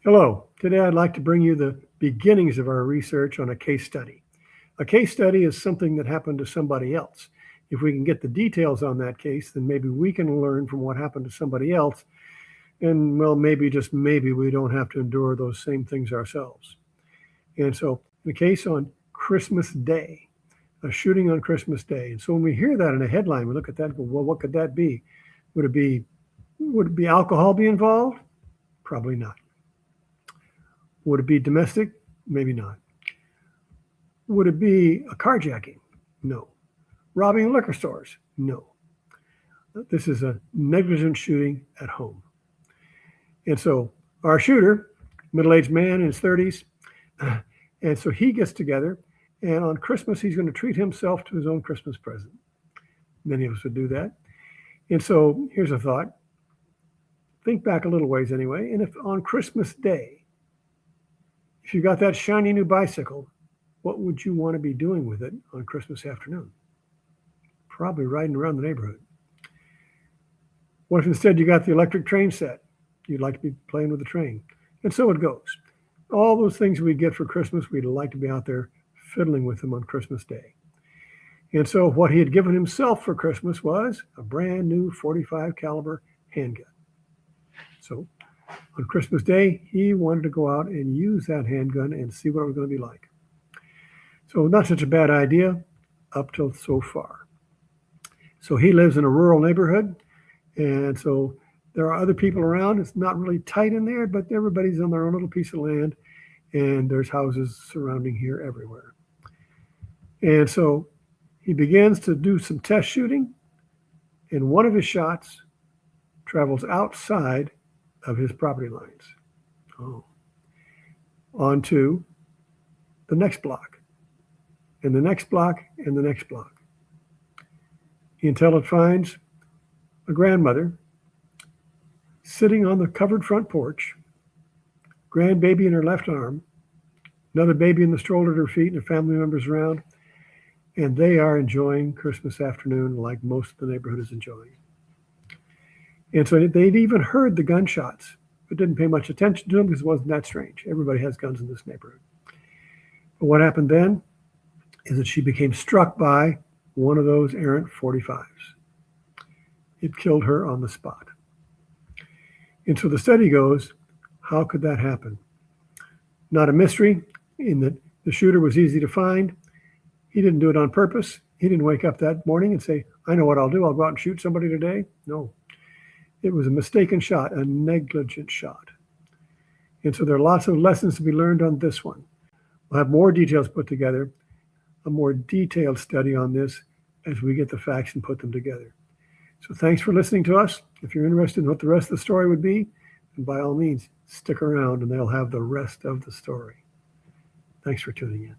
Hello. Today I'd like to bring you the beginnings of our research on a case study. A case study is something that happened to somebody else. If we can get the details on that case, then maybe we can learn from what happened to somebody else. And well, maybe, just maybe, we don't have to endure those same things ourselves. And so the case on Christmas Day, a shooting on Christmas Day. And so when we hear that in a headline, we look at that and go, well, what could that be? Would it be alcohol be involved? Probably not. Would it be domestic? Maybe not. Would it be a carjacking? No. Robbing liquor stores? No. This is a negligent shooting at home. And so our shooter, middle-aged man in his 30s, and so he gets together, and on Christmas, he's going to treat himself to his own Christmas present. Many of us would do that. And so here's a thought. Think back a little ways anyway, and if on Christmas Day, if you got that shiny new bicycle, what would you want to be doing with it on Christmas afternoon? Probably riding around the neighborhood. What if instead you got the electric train set? You'd like to be playing with the train. And so it goes. All those things we get for Christmas, we'd like to be out there fiddling with them on Christmas Day. And so what he had given himself for Christmas was a brand new .45 caliber handgun. So on Christmas Day, he wanted to go out and use that handgun and see what it was going to be like. So not such a bad idea up till so far. So he lives in a rural neighborhood, and so there are other people around. It's not really tight in there, but everybody's on their own little piece of land, and there's houses surrounding here everywhere. And so he begins to do some test shooting, and one of his shots travels outside of his property lines, onto the next block, and the next block, and the next block, until it finds a grandmother sitting on the covered front porch, grandbaby in her left arm, another baby in the stroller at her feet, and her family members around, and they are enjoying Christmas afternoon like most of the neighborhood is enjoying. And so they'd even heard the gunshots, but didn't pay much attention to them because it wasn't that strange. Everybody has guns in this neighborhood. But what happened then is that she became struck by one of those errant .45s. It killed her on the spot. And so the study goes, how could that happen? Not a mystery, in that the shooter was easy to find. He didn't do it on purpose. He didn't wake up that morning and say, I know what I'll do. I'll go out and shoot somebody today. No. It was a mistaken shot, a negligent shot. And so there are lots of lessons to be learned on this one. We'll have more details put together, a more detailed study on this as we get the facts and put them together. So thanks for listening to us. If you're interested in what the rest of the story would be, then by all means, stick around and they'll have the rest of the story. Thanks for tuning in.